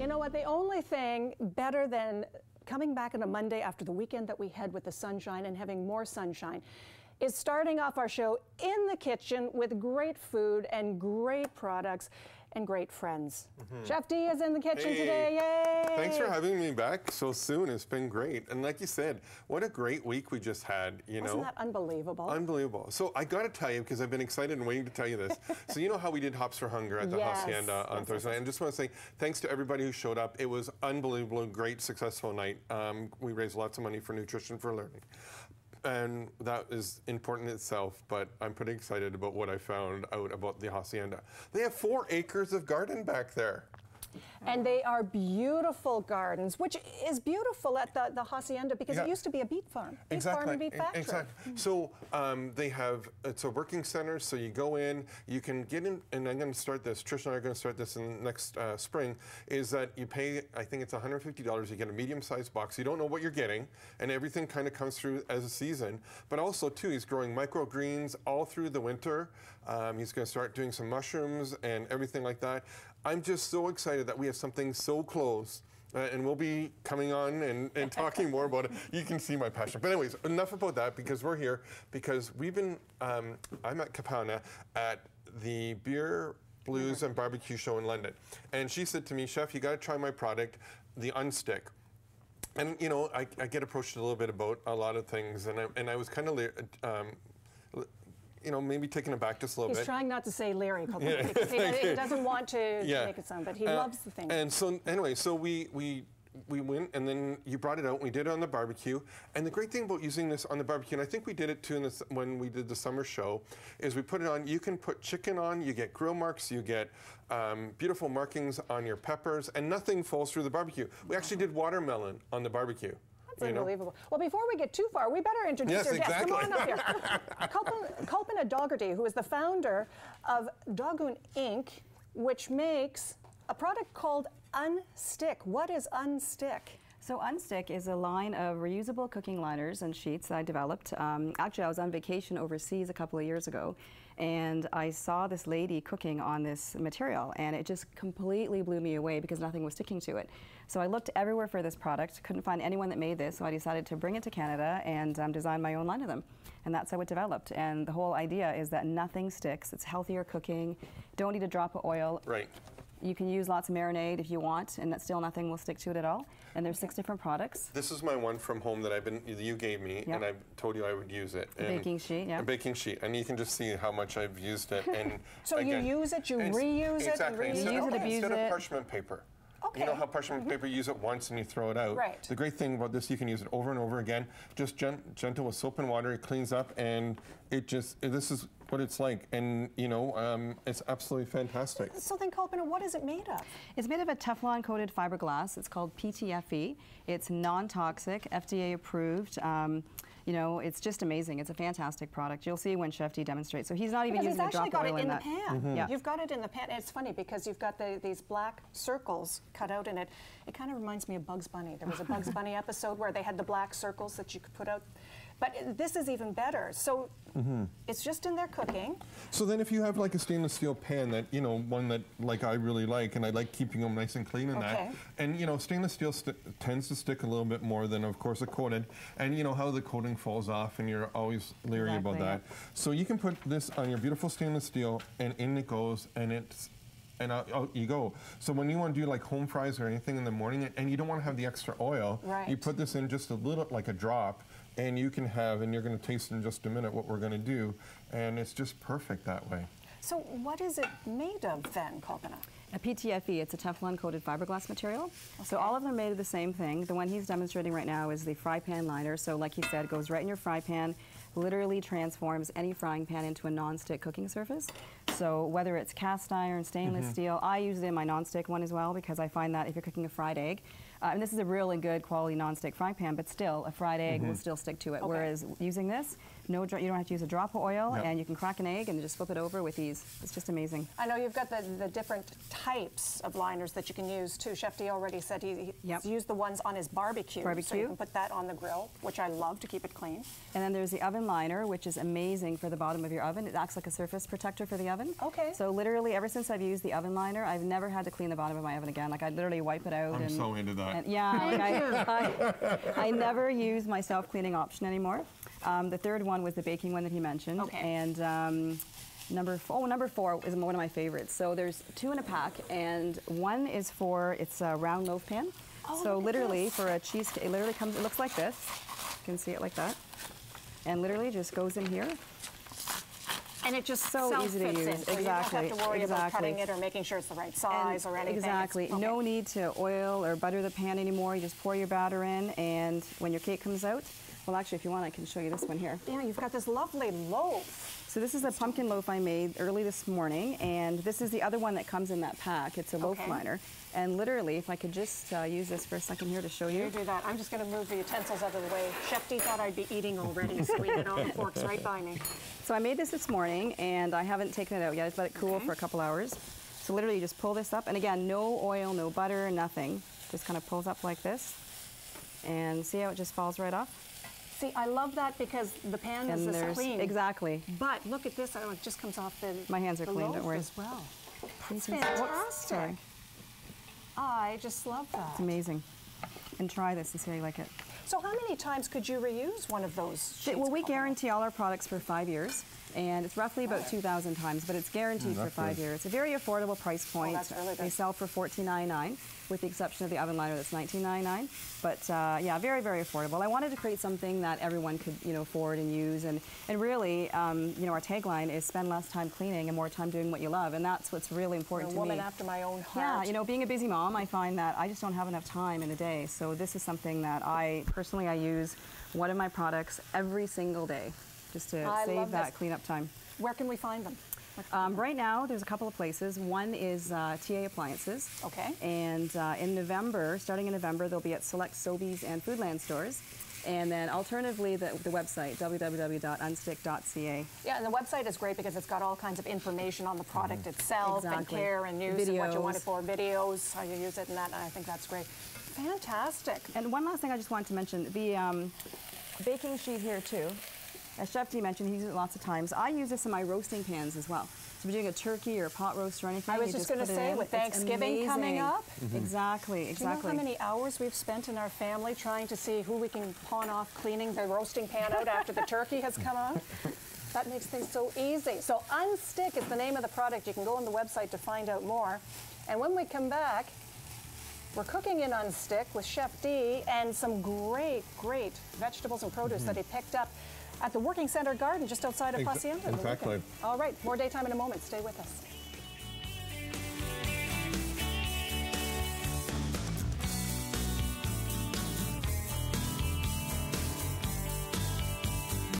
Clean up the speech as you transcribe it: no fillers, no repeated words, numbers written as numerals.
You know what, the only thing better than coming back on a Monday after the weekend that we had with the sunshine and having more sunshine is starting off our show in the kitchen with great food and great products and great friends. Chef D is in the kitchen today, yay! Thanks for having me back so soon. It's been great. And like you said, what a great week we just had, you know? Wasn't that unbelievable? Unbelievable. So I got to tell you, because I've been excited and waiting to tell you this. So you know how we did Hops for Hunger at the Hacienda on Thursday? And just want to say thanks to everybody who showed up. It was unbelievable, great, successful night. We raised lots of money for Nutrition for Learning. And that is important in itself, but I'm pretty excited about what I found out about the Hacienda. They have 4 acres of garden back there. And they are beautiful gardens, which is beautiful at the Hacienda because it used to be a beet farm. Beet farm and beet factory. Exactly. So they have, it's a working center, so you go in, you can get in, and I'm going to start this, Trish and I are going to start this in next spring, is that you pay, I think it's $150, you get a medium-sized box, you don't know what you're getting, and everything kind of comes through as a season, but also, too, he's growing microgreens all through the winter. He's going to start doing some mushrooms and everything like that. I'm just so excited that we have something so close, and we'll be coming on and talking more about it. You can see my passion. But anyways, enough about that, because we're here, because we've been, I'm at Capana at the Beer, Blues and Barbecue show in London. And she said to me, Chef, you got to try my product, the UNSTICK. And you know, I get approached a little bit about a lot of things, and I was kind of, you know, maybe taken aback just a little bit. He's trying not to say Larry, because he doesn't want to make it sound, but he loves the thing. And so, anyway, so we went, and then you brought it out, and we did it on the barbecue. And the great thing about using this on the barbecue, and I think we did it too when we did the summer show, is we put it on, you can put chicken on, you get grill marks, you get beautiful markings on your peppers, and nothing falls through the barbecue. We actually did watermelon on the barbecue. That's unbelievable. Well, before we get too far, we better introduce our guest. Come on up here. Kalpana Dougherty, who is the founder of Doggone Inc., which makes a product called UNSTICK. What is UNSTICK? So UNSTICK is a line of reusable cooking liners and sheets that I developed. Actually, I was on vacation overseas a couple of years ago, and I saw this lady cooking on this material, and it just completely blew me away because nothing was sticking to it. So I looked everywhere for this product, couldn't find anyone that made this, so I decided to bring it to Canada and design my own line of them. And that's how it developed. And the whole idea is that nothing sticks. It's healthier cooking. Don't need a drop of oil. Right. You can use lots of marinade if you want, and that still nothing will stick to it at all. And there's 6 different products. This is my one from home that you gave me, and I told you I would use it. A baking sheet, A baking sheet, and you can just see how much I've used it. And so again, you use it, you reuse it, and reuse it. Instead of parchment paper. Okay. You know how parchment paper, you use it once and you throw it out. Right. The great thing about this, you can use it over and over again. Just gentle with soap and water, it cleans up, and this is what it's like. And you know, it's absolutely fantastic. So then, Kalpana, what is it made of? It's made of a Teflon-coated fiberglass. It's called PTFE. It's non-toxic, FDA approved. You know, it's just amazing. It's a fantastic product. You'll see when Chef D demonstrates. So he's not even using a drop of oil in that. He's actually got it in the pan. Yeah. You've got it in the pan. And it's funny because you've got these black circles cut out in it. It kind of reminds me of Bugs Bunny. There was a Bugs Bunny episode where they had the black circles that you could put out. But this is even better. So it's just in there cooking. So then if you have like a stainless steel pan that, you know, one that like I really like, and I like keeping them nice and clean and that. And you know, stainless steel tends to stick a little bit more than, of course, a coated. And you know how the coating falls off, and you're always leery about that. So you can put this on your beautiful stainless steel, and in it goes, and it's, and out you go. So when you want to do like home fries or anything in the morning, and you don't want to have the extra oil, you put this in just a little, like a drop, and you can have, and you're going to taste in just a minute what we're going to do, and it's just perfect that way. So what is it made of then, Kalpana? A PTFE, it's a Teflon-coated fiberglass material. So all of them are made of the same thing. The one he's demonstrating right now is the fry pan liner. So like he said, it goes right in your fry pan, literally transforms any frying pan into a non-stick cooking surface. So whether it's cast iron, stainless steel, I use it in my non-stick one as well, because I find that if you're cooking a fried egg, and this is a really good quality non-stick fry pan, but still a fried egg will still stick to it. Whereas using this, You don't have to use a drop of oil, and you can crack an egg and just flip it over with ease. It's just amazing. I know you've got the different types of liners that you can use too. Chef D already said he's used the ones on his barbecue. So you can put that on the grill, which I love to keep it clean. And then there's the oven liner, which is amazing for the bottom of your oven. It acts like a surface protector for the oven. Okay. So literally, ever since I've used the oven liner, I've never had to clean the bottom of my oven again. Like I literally wipe it out. I'm so into that. I never use my self-cleaning option anymore. The third one was the baking one that he mentioned. Okay. And number 4 is one of my favorites. So there's 2 in a pack, and one is for, it's a round loaf pan. So literally for a cheesecake, it literally comes, it looks like this. You can see it like that. And literally just goes in here. And it just so easy to use. in, so exactly. You don't have to worry about cutting it or making sure it's the right size or anything. Exactly. No need to oil or butter the pan anymore. You just pour your batter in, and when your cake comes out, well, actually, if you want, I can show you this one here. Yeah, you've got this lovely loaf. So this is a pumpkin loaf I made early this morning, and this is the other one that comes in that pack. It's a loaf liner. And literally, if I could just use this for a second here to show you. You do that. I'm just going to move the utensils out of the way. Chef D thought I'd be eating already, so we had all the forks right by me. So I made this morning, and I haven't taken it out yet. I just let it cool for a couple hours. So literally, you just pull this up, and again, no oil, no butter, nothing. Just kind of pulls up like this, and see how it just falls right off? See, I love that because the pan is this clean. Exactly. But look at this. I don't know, it just comes off the My hands are clean, don't worry. as well. That's fantastic. I just love that. It's amazing. And try this and see how you like it. So how many times could you reuse one of those sheets? Well, we guarantee all our products for 5 years. And it's roughly about 2,000 times, but it's guaranteed for 5 years. It's a very affordable price point. Oh, that's really good. They sell for $14.99, with the exception of the oven liner that's $19.99. But yeah, very, very affordable. I wanted to create something that everyone could, afford and use. And really, our tagline is spend less time cleaning and more time doing what you love. And that's what's really important to me. A woman after my own heart. Yeah, being a busy mom, I find that I just don't have enough time in a day. So this is something that I use one of my products every single day, just to save that cleanup time. Where can we find them? Right now, there's a couple of places. One is TA Appliances. Okay. And starting in November, they'll be at select Sobeys and Foodland stores. And then alternatively, the website, www.unstick.ca. Yeah, and the website is great because it's got all kinds of information on the product itself and care and use and what you want it for, videos, how you use it, and that. I think that's great. Fantastic. And one last thing I just wanted to mention, the baking sheet here too. As Chef D mentioned, he uses it lots of times. I use this in my roasting pans as well. So if you're doing a turkey or a pot roast or anything, I was just going to say, with Thanksgiving coming up. Exactly, exactly. Do you know how many hours we've spent in our family trying to see who we can pawn off cleaning the roasting pan out after the turkey has come on? That makes things so easy. So UNSTICK is the name of the product. You can go on the website to find out more. And when we come back, we're cooking in UNSTICK with Chef D and some great, great vegetables and produce that he picked up at the Working Center Garden just outside of Hacienda. Exactly. All right, more daytime in a moment. Stay with us.